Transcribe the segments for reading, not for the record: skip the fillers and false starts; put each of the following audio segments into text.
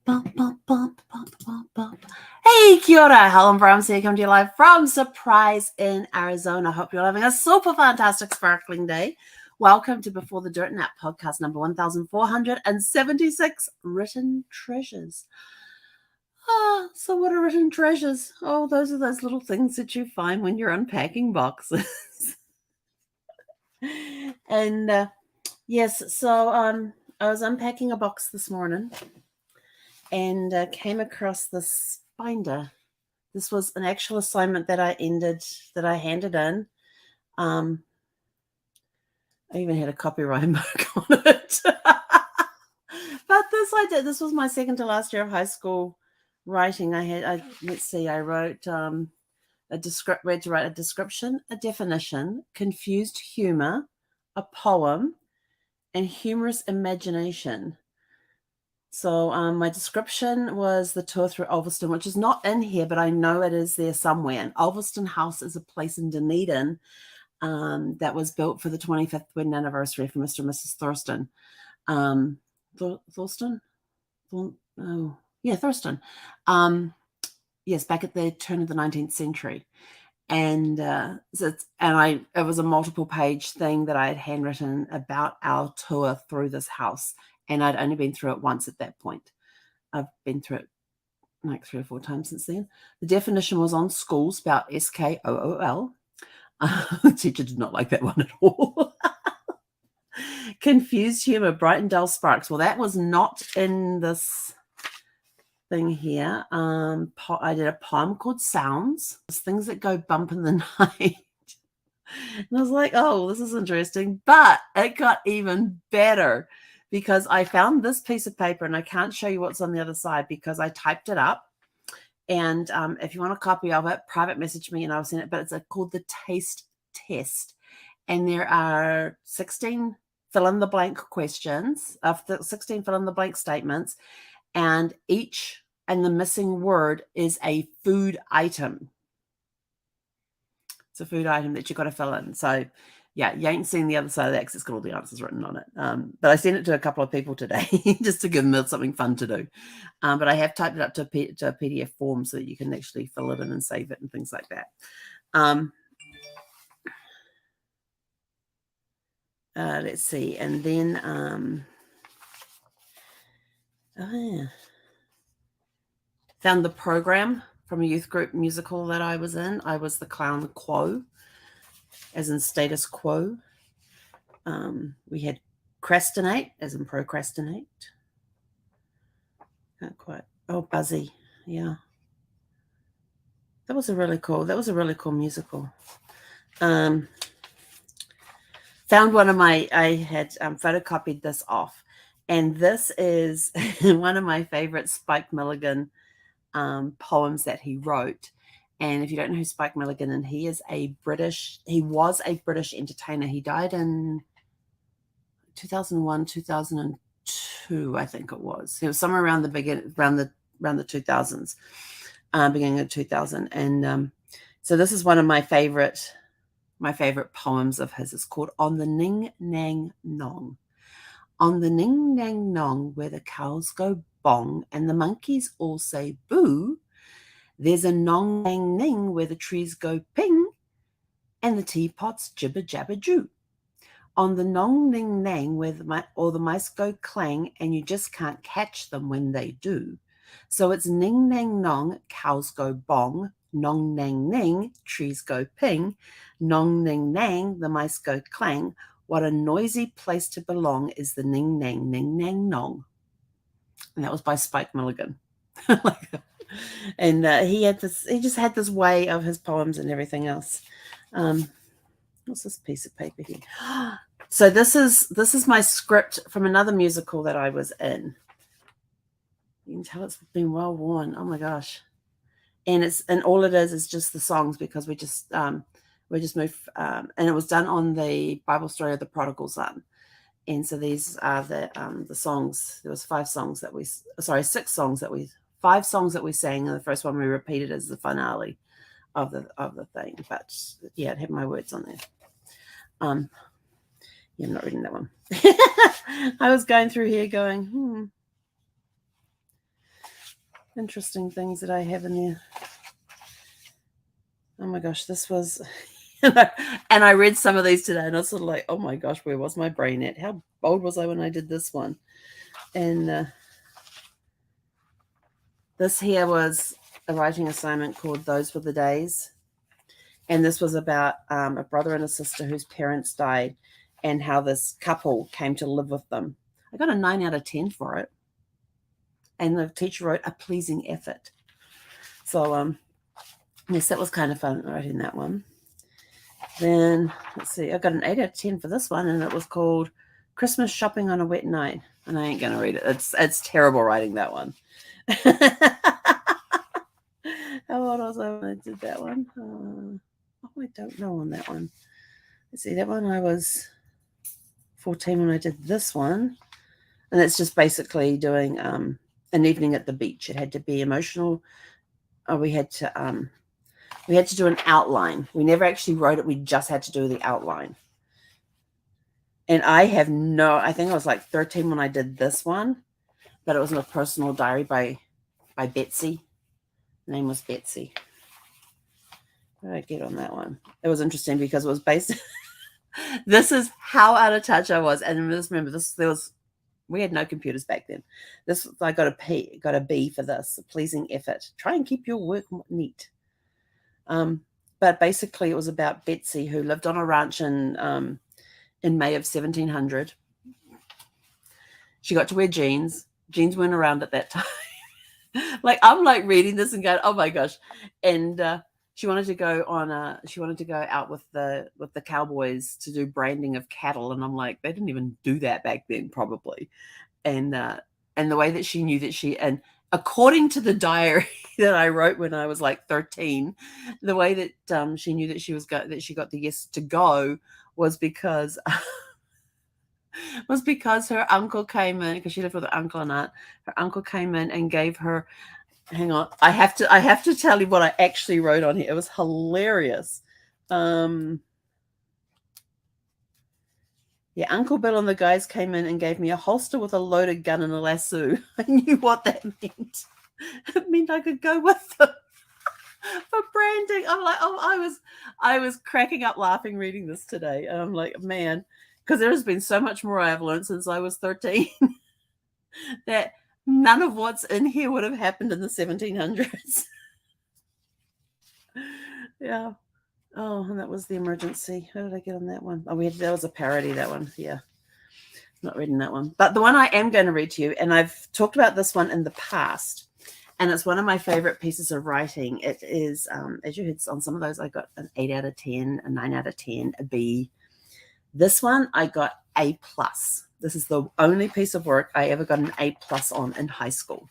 Hey, kia ora. Helen Brahms here, coming to you live from Surprise in Arizona. Hope you're having a super fantastic, sparkling day. Welcome to Before the Dirt Nap podcast number 1476, Written Treasures. So what are written treasures? Oh, those are those little things that you find when you're unpacking boxes. And yes, so I was unpacking a box this morning and came across this binder. This was an actual assignment that I handed in. I even had a copyright mark on it. But this I did. This was my second to last year of high school writing. I wrote we had to write a description, a definition, confused humor, a poem, and humorous imagination. So my description was the tour through Ulverstone, which is not in here, but I know it is there somewhere. And Ulverstone House is a place in Dunedin that was built for the 25th wedding anniversary for Mr. and Mrs. Thurston. Thurston? Thurston. Yes, back at the turn of the 19th century. And it was a multiple page thing that I had handwritten about our tour through this house. And I'd only been through it once at that point. I've been through it like 3 or 4 times since then. The definition was on school, spelled SKOOL. The teacher did not like that one at all. Confused humor, bright and dull sparks. Well, that was not in this thing here. I did a poem called Sounds. It's things that go bump in the night. And I was like, oh, this is interesting. But it got even better because I found this piece of paper, and I can't show you what's on the other side because I typed it up. And if you want a copy of it, private message me and I'll send it. But it's called the Taste Test. And there are 16 fill-in-the-blank questions, 16 fill-in-the-blank statements, and the missing word is a food item. It's a food item that you've got to fill in. So, yeah, you ain't seen the other side of that because it's got all the answers written on it. But I sent it to a couple of people today just to give them something fun to do. But I have typed it up to a PDF form so that you can actually fill it in and save it and things like that. Let's see. And then, found the program from a youth group musical that I was in. I was the clown Quo, as in status quo. We had Crastinate, as in procrastinate. Not quite. Oh, Buzzy. Yeah. That was a really cool musical. Found one of I had photocopied this off. And this is one of my favorite Spike Milligan poems that he wrote. And if you don't know who Spike Milligan is, he was a British entertainer. He died in 2001, 2002, I think it was. He was somewhere around the 2000s, beginning of 2000. And so this is one of my favorite poems of his. It's called On the Ning Nang Nong. On the Ning Nang Nong, where the cows go bong and the monkeys all say boo, there's a nong nang ning where the trees go ping and the teapots jibber jabber joo. On the nong ning nang where the mice go clang and you just can't catch them when they do. So it's ning nang nong, cows go bong, nong nang ning, trees go ping, nong ning nang, the mice go clang. What a noisy place to belong is the ning nang nong. And that was by Spike Milligan. And he just had this way of his poems and everything else. What's this piece of paper here? So this is my script from another musical that I was in. You can tell it's been well worn. Oh my gosh. And all it is just the songs, because we just moved, and it was done on the Bible story of the prodigal son. And so these are the songs. There was 6 songs that we sang, and the first one we repeated as the finale of the thing. But yeah, it had my words on there. Yeah, I'm not reading that one. I was going through here going, interesting things that I have in there. Oh my gosh, this was, and I read some of these today, and I was sort of like, oh my gosh, where was my brain at? How old was I when I did this one? And this here was a writing assignment called Those Were the Days. And this was about a brother and a sister whose parents died and how this couple came to live with them. I got a 9 out of 10 for it. And the teacher wrote a pleasing effort. So, yes, that was kind of fun writing that one. Then, let's see, I got an 8 out of 10 for this one, and it was called Christmas Shopping on a Wet Night. And I ain't going to read it. It's terrible writing that one. How old was I when I did that one? I don't know on that one. Let's see, that one I was 14 when I did this one. And it's just basically doing an evening at the beach. It had to be emotional. We had to do an outline. We never actually wrote it. We just had to do the outline. And I think I was like 13 when I did this one, but it was in a personal diary by Betsy. Her name was Betsy. What did I get on that one? It was interesting because it was based. This is how out of touch I was. And just remember, we had no computers back then. I got a B for this, a pleasing effort. Try and keep your work neat. But basically, it was about Betsy, who lived on a ranch in May of 1700. She got to wear jeans. Jeans weren't around at that time. Like, I'm like reading this and going, oh my gosh. And she wanted to go out with the cowboys to do branding of cattle. And I'm like, they didn't even do that back then, probably. And the way that she knew that and according to the diary that I wrote when I was like 13, the way that she knew that she got the yes to go was because her uncle came in, because she lived with her uncle and aunt. Her uncle came in and gave her. Hang on, I have to tell you what I actually wrote on here. It was hilarious. Yeah, Uncle Bill and the guys came in and gave me a holster with a loaded gun and a lasso. I knew what that meant. It meant I could go with them for branding. I'm like, oh, I was cracking up laughing reading this today. And I'm like, man, because there has been so much more I have learned since I was 13 that none of what's in here would have happened in the 1700s. Yeah. Oh, and that was The Emergency. How did I get on that one? Oh, that was a parody, that one. Yeah. Not reading that one. But the one I am going to read to you, and I've talked about this one in the past, and it's one of my favorite pieces of writing. It is, as you heard on some of those, I got an 8 out of 10, a 9 out of 10, a B. This one, I got A+. This is the only piece of work I ever got an A+ on in high school.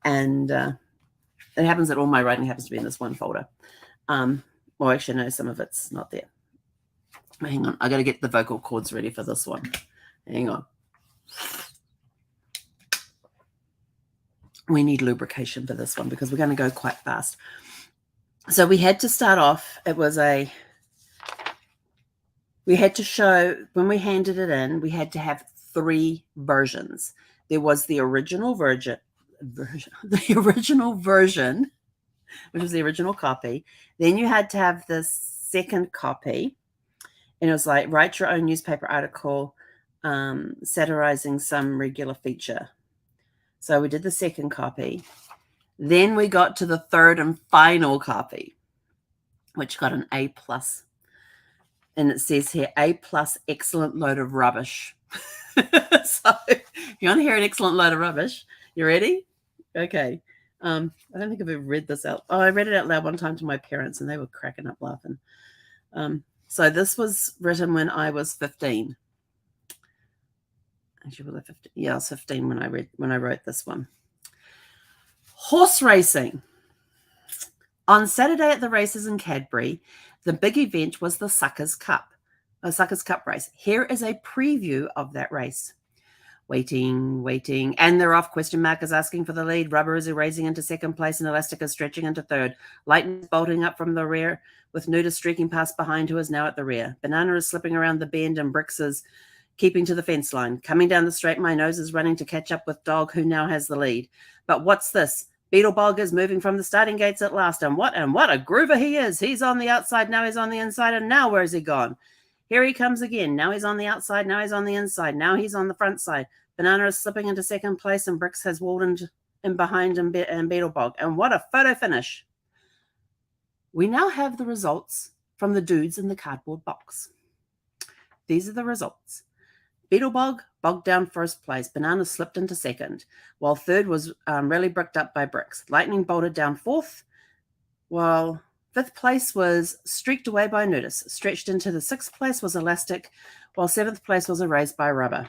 And it happens that all my writing happens to be in this one folder. Well, actually, no, some of it's not there. Hang on. I got to get the vocal cords ready for this one. Hang on. We need lubrication for this one because we're going to go quite fast. So we had to start off. We had to show, when we handed it in, we had to have 3 versions. There was the original version, which was the original copy. Then you had to have the second copy. And it was like, write your own newspaper article satirizing some regular feature. So we did the second copy. Then we got to the third and final copy, which got an A+. And it says here, A+, excellent load of rubbish. So if you want to hear an excellent load of rubbish, you ready? Okay. I don't think I've ever read this out. Oh, I read it out loud one time to my parents, and they were cracking up laughing. So this was written when I was 15. Actually, was I 15? Yeah, I was 15 when I wrote this one. Horse racing. On Saturday at the races in Cadbury, the big event was the Suckers Cup race. Here is a preview of that race. Waiting, and they're off. Question mark is asking for the lead. Rubber is erasing into second place, and Elastic is stretching into third. Lightning is bolting up from the rear, with Nuda streaking past behind, who is now at the rear. Banana is slipping around the bend, and Bricks is keeping to the fence line. Coming down the straight, My Nose is running to catch up with Dog, who now has the lead. But what's this? Beetlebog is moving from the starting gates at last, and what a groover he is. He's on the outside, now he's on the inside, and now where's he gone? Here he comes again. Now he's on the outside, now he's on the inside, now he's on the front side. Banana is slipping into second place, and Bricks has walled in behind and Beetlebog. And what a photo finish. We now have the results from the dudes in the cardboard box. These are the results. Beetlebog bogged down first place. Banana slipped into second, while third was really bricked up by Bricks. Lightning bolted down fourth, while fifth place was streaked away by Nudis. Stretched into the sixth place was Elastic, while seventh place was erased by Rubber.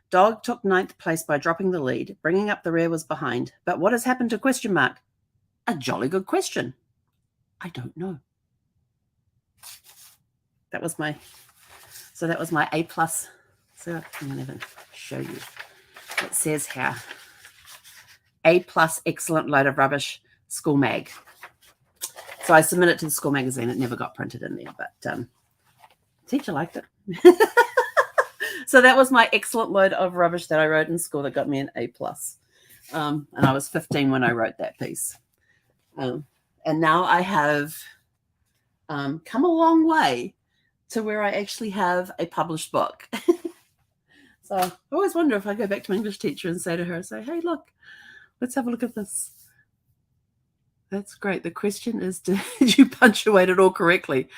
Dog took ninth place by dropping the lead. Bringing up the rear was behind. But what has happened to question mark? A jolly good question. I don't know. That was my A plus. So I'm going to even show you. It says here, A plus, excellent load of rubbish, school mag. So I submitted it to the school magazine. It never got printed in there, but teacher liked it. So that was my excellent load of rubbish that I wrote in school that got me an A plus. And I was 15 when I wrote that piece. And now I have come a long way to where I actually have a published book. So I always wonder if I go back to my English teacher and say to her, hey, look, let's have a look at this. That's great. The question is, did you punctuate it all correctly?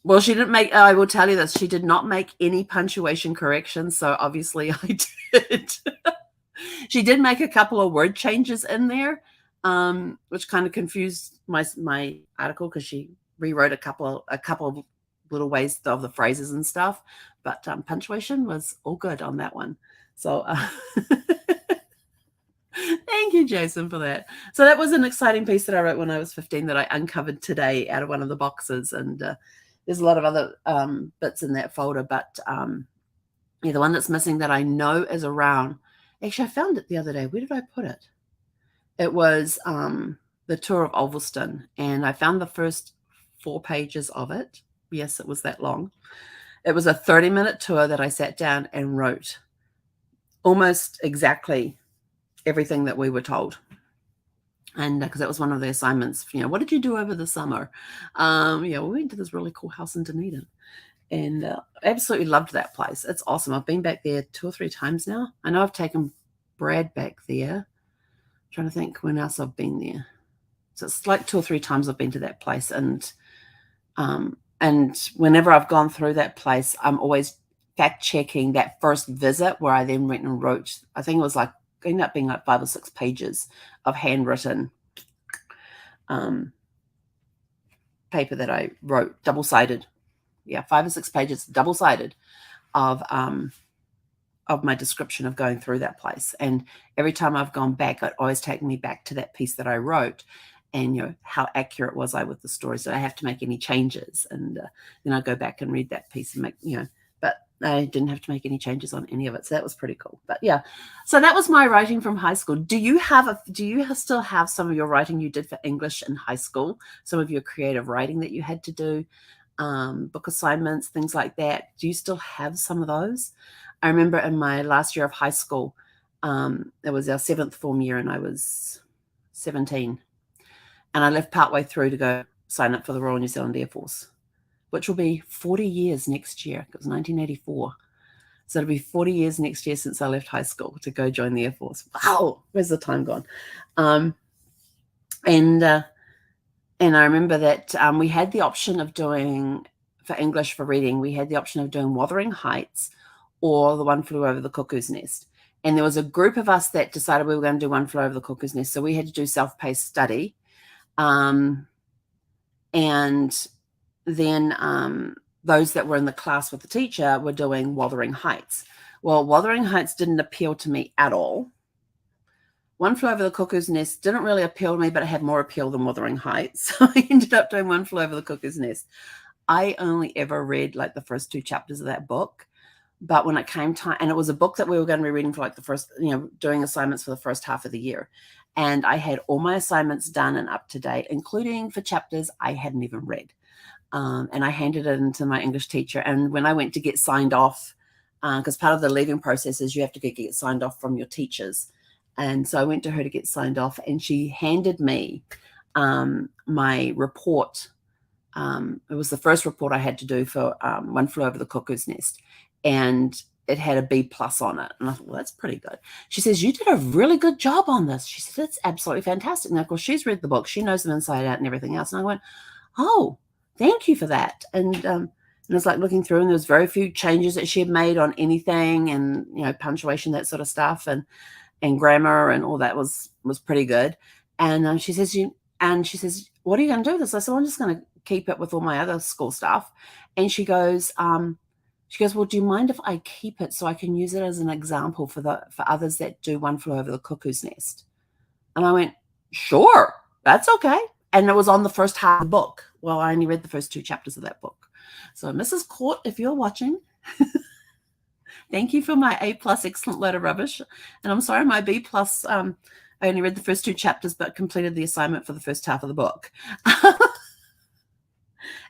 Well, she didn't make, I will tell you this, she did not make any punctuation corrections. So obviously I did. She did make a couple of word changes in there, which kind of confused my article because she rewrote a couple of little ways of the phrases and stuff, but punctuation was all good on that one. So thank you, Jason, for that. So that was an exciting piece that I wrote when I was 15 that I uncovered today out of one of the boxes. And there's a lot of other bits in that folder, but yeah, the one that's missing that I know is around. Actually, I found it the other day. Where did I put it? It was the Tour of Ulverston, and I found the first 4 pages of it. Yes, it was that long. It was a 30-minute tour that I sat down and wrote almost exactly everything that we were told. And because that was one of the assignments, what did you do over the summer? We went to this really cool house in Dunedin, and absolutely loved that place. It's awesome. I've been back there 2 or 3 times now. I know I've taken Brad back there. I'm trying to think when else I've been there. So it's like 2 or 3 times I've been to that place, and whenever I've gone through that place, I'm always fact checking that first visit where I then went and wrote, I think it was like, ended up being like 5 or 6 pages of handwritten paper that I wrote, double-sided. Yeah, 5 or 6 pages, double-sided of my description of going through that place. And every time I've gone back, it always taken me back to that piece that I wrote, and how accurate was I with the story. So I have to make any changes, and then I go back and read that piece and make, but I didn't have to make any changes on any of it. So that was pretty cool. But yeah, so that was my writing from high school. Do you still have some of your writing you did for English in high school? Some of your creative writing that you had to do, book assignments, things like that. Do you still have some of those? I remember in my last year of high school, it was our 7th form year, and I was 17. And I left partway through to go sign up for the Royal New Zealand Air Force, which will be 40 years next year. It was 1984. So it'll be 40 years next year since I left high school to go join the Air Force. Wow, where's the time gone? And I remember that we had the option of doing, for English for reading, we had the option of doing Wuthering Heights or The One Flew Over the Cuckoo's Nest. And there was a group of us that decided we were going to do One Flew Over the Cuckoo's Nest. So we had to do self-paced study. And then those that were in the class with the teacher were doing Wuthering Heights. Well, Wuthering Heights didn't appeal to me at all. One Flew Over the Cuckoo's Nest didn't really appeal to me, but it had more appeal than Wuthering Heights. So I ended up doing One Flew Over the Cuckoo's Nest. I only ever read like the first 2 chapters of that book. But when it came time, and it was a book that we were going to be reading for like the first, doing assignments for the first half of the year. And I had all my assignments done and up to date, including for chapters I hadn't even read. And I handed it into my English teacher. And when I went to get signed off, because part of the leaving process is you have to get signed off from your teachers. And so I went to her to get signed off, and she handed me my report. It was the first report I had to do for One Flew Over the Cuckoo's Nest, and it had a B+ on it. And I thought, well, that's pretty good. She says, you did a really good job on this. She said, it's absolutely fantastic. And of course, she's read the book. She knows them inside out and everything else. And I went, oh, thank you for that. And it was like looking through, and there was very few changes that she had made on anything, and, you know, punctuation, that sort of stuff, and grammar and all that was pretty good. And she says, what are you going to do with this? I said, well, I'm just going to keep it with all my other school stuff. And she goes, well, do you mind if I keep it so I can use it as an example for others that do One Flew Over the Cuckoo's Nest? And I went, sure, that's okay. And it was on the first half of the book. Well, I only read the first 2 chapters of that book. So Mrs. Court, if you're watching, thank you for my A+ excellent load of rubbish. And I'm sorry, my B+, I only read the first 2 chapters, but completed the assignment for the first half of the book.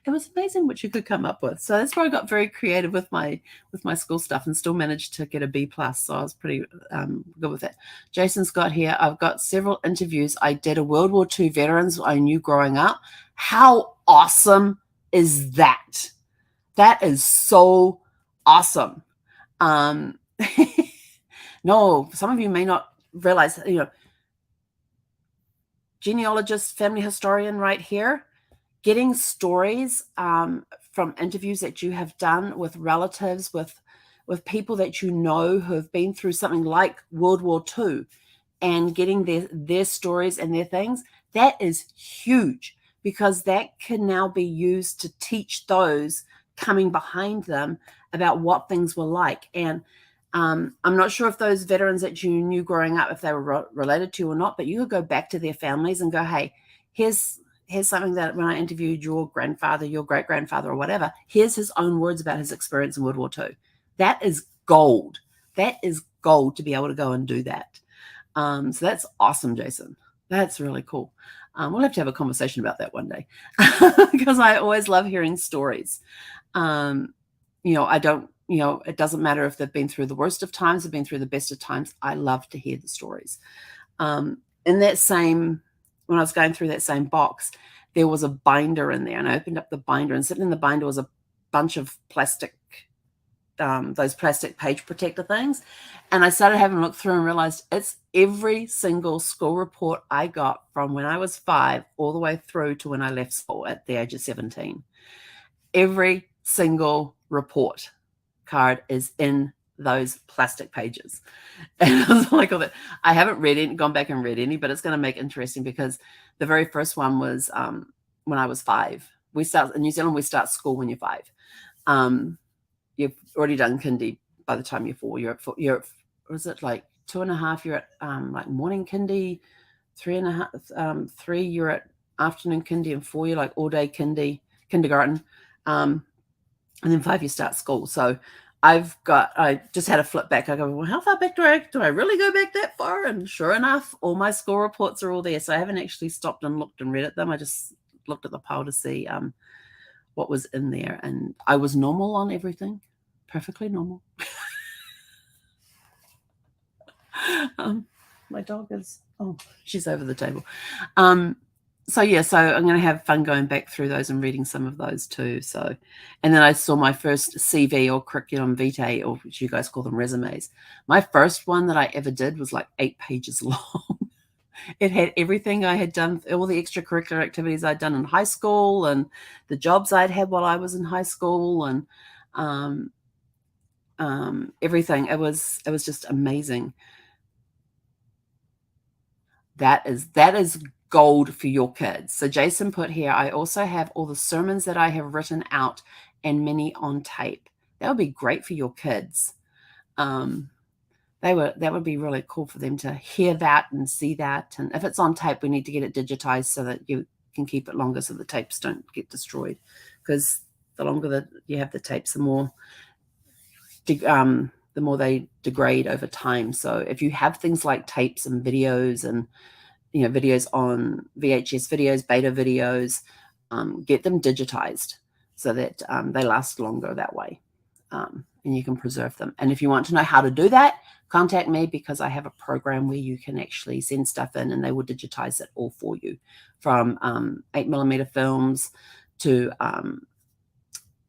It was amazing what you could come up with. So that's where I got very creative with my school stuff, and still managed to get a B+. So I was pretty good with it. Jason's got here, I've got several interviews I did of World War II veterans I knew growing up. How awesome is that? That is so awesome. No, some of you may not realize, you know, genealogist, family historian right here, getting stories from interviews that you have done with relatives, with people that you know who have been through something like World War II, and getting their stories and their things, that is huge, because that can now be used to teach those coming behind them about what things were like. And I'm not sure if those veterans that you knew growing up, if they were related to you or not, but you could go back to their families and go, hey, here's something that when I interviewed your grandfather, your great-grandfather, or whatever, here's his own words about his experience in World War II. That is gold. That is gold to be able to go and do that. So that's awesome, Jason. That's really cool. We'll have to have a conversation about that one day, because I always love hearing stories. You know, it doesn't matter if they've been through the worst of times or been through the best of times. I love to hear the stories. In that same, when I was going through that same box, there was a binder in there, and I opened up the binder, and sitting in the binder was a bunch of plastic, those plastic page protector things. And I started having a look through and realized it's every single school report I got from when I was 5 all the way through to when I left school at the age of 17. Every single report card is in those plastic pages. And I was like, oh, I haven't gone back and read any, but it's going to make interesting, because the very first one was when I was 5. In New Zealand, we start school when you're 5. You've already done kindy by the time you're 4. You're at, was it like 2.5? You're at like morning kindy, 3.5, 3 you're at afternoon kindy, and 4 you're like all day kindergarten. And then 5 you start school. So I just had a flip back. I go, well, how far back do I really go back that far? And sure enough, all my school reports are all there. So I haven't actually stopped and looked and read at them. I just looked at the pile to see what was in there. And I was normal on everything. Perfectly normal. My dog is, she's over the table. So yeah, so I'm going to have fun going back through those and reading some of those too. So, and then I saw my first CV, or curriculum vitae, or which you guys call them resumes. My first one that I ever did was like 8 pages long. It had everything I had done, all the extracurricular activities I'd done in high school, and the jobs I'd had while I was in high school, and everything. It was just amazing. That is gold for your kids. So Jason put here, I also have all the sermons that I have written out and many on tape. That would be great for your kids. That would be really cool for them to hear that and see that. And if it's on tape, we need to get it digitized so that you can keep it longer, so the tapes don't get destroyed. Because the longer that you have the tapes, the more they degrade over time. So if you have things like tapes and videos, and videos on VHS videos, beta videos, get them digitized so that they last longer that way, and you can preserve them. And if you want to know how to do that, contact me, because I have a program where you can actually send stuff in and they will digitize it all for you, from 8mm films to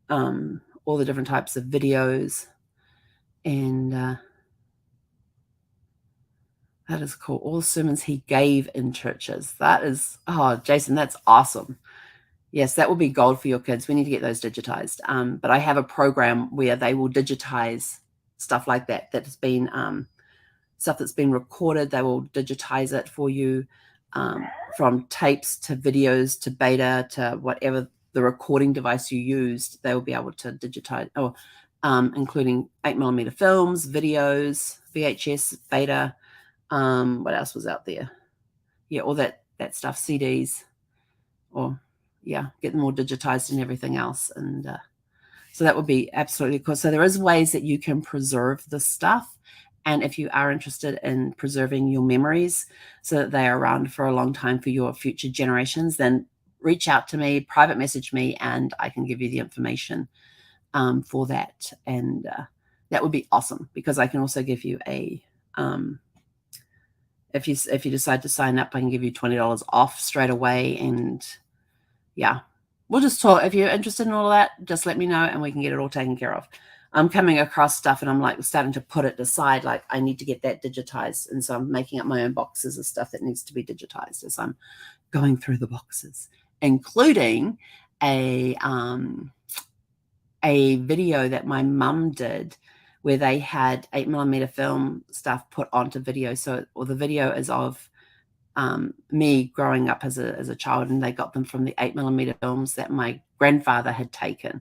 all the different types of videos. And that is cool. All the sermons he gave in churches. That is, oh, Jason, that's awesome. Yes, that will be gold for your kids. We need to get those digitized. But I have a program where they will digitize stuff like that. That has been stuff that's been recorded. They will digitize it for you, from tapes to videos to beta to whatever the recording device you used. They will be able to digitize, including 8mm films, videos, VHS, beta. What else was out there? Yeah, all that stuff, CDs, or yeah, get them all digitized and everything else. And so that would be absolutely cool. So there is ways that you can preserve the stuff. And if you are interested in preserving your memories so that they are around for a long time for your future generations, then reach out to me, private message me, and I can give you the information for that. And that would be awesome, because I can also give you a if you decide to sign up, I can give you $20 off straight away. And yeah, we'll just talk. If you're interested in all of that, just let me know and we can get it all taken care of. I'm coming across stuff and I'm like starting to put it aside. Like, I need to get that digitized. And so I'm making up my own boxes of stuff that needs to be digitized as I'm going through the boxes, including a video that my mum did where they had 8mm film stuff put onto video. So, or the video is of me growing up as a child, and they got them from the 8mm films that my grandfather had taken.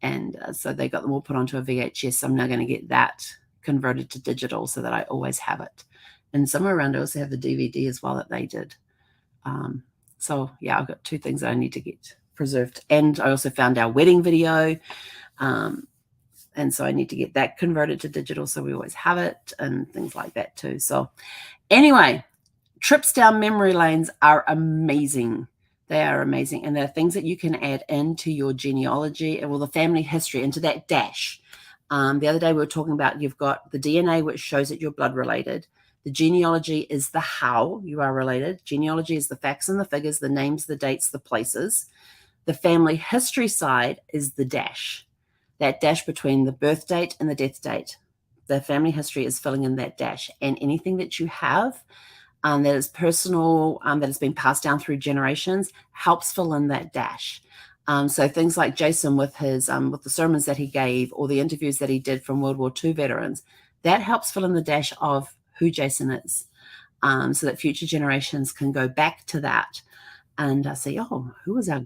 And so they got them all put onto a VHS. So I'm now going to get that converted to digital so that I always have it. And somewhere around I also have the DVD as well that they did. So yeah, I've got two things that I need to get preserved. And I also found our wedding video. And so I need to get that converted to digital so we always have it, and things like that too. So anyway, trips down memory lanes are amazing. They are amazing. And there are things that you can add into your genealogy, or the family history, into that dash. The other day we were talking about, you've got the DNA, which shows that you're blood related. The genealogy is the how you are related. Genealogy is the facts and the figures, the names, the dates, the places. The family history side is the dash. That dash between the birth date and the death date. The family history is filling in that dash. And anything that you have that is personal, that has been passed down through generations, helps fill in that dash. So things like Jason with his with the sermons that he gave, or the interviews that he did from World War II veterans, that helps fill in the dash of who Jason is, so that future generations can go back to that and say, oh, who was our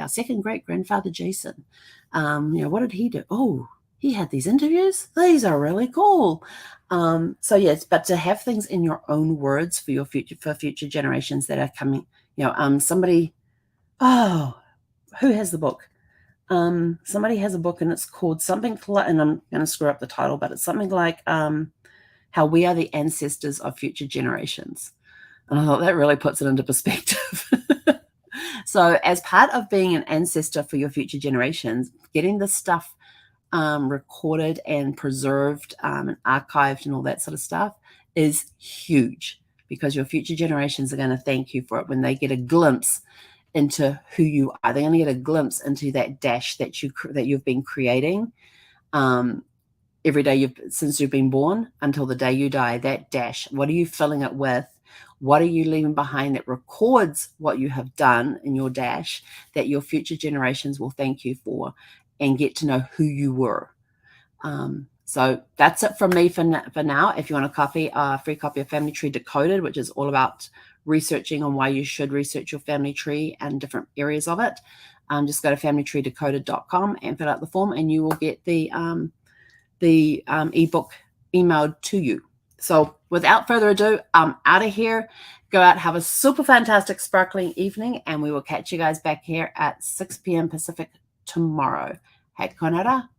second great grandfather Jason? What did he do? Oh, he had these interviews. These are really cool. So yes, but to have things in your own words for future generations that are coming. Somebody, who has the book? Somebody has a book, and it's called something, and I'm going to screw up the title, but it's something like How We Are the Ancestors of Future Generations. And I thought that really puts it into perspective. So as part of being an ancestor for your future generations, getting this stuff recorded and preserved and archived and all that sort of stuff is huge, because your future generations are going to thank you for it when they get a glimpse into who you are. They're going to get a glimpse into that dash that you've been creating every day since you've been born until the day you die. That dash, what are you filling it with? What are you leaving behind that records what you have done in your dash, that your future generations will thank you for and get to know who you were? So that's it from me for now. If you want a free copy of Family Tree Decoded, which is all about researching on why you should research your family tree and different areas of it, just go to familytreedecoded.com and fill out the form, and you will get the ebook emailed to you. So without further ado, I'm out of here. Go out, have a super fantastic, sparkling evening, and we will catch you guys back here at 6 p.m. Pacific tomorrow. Hei konara.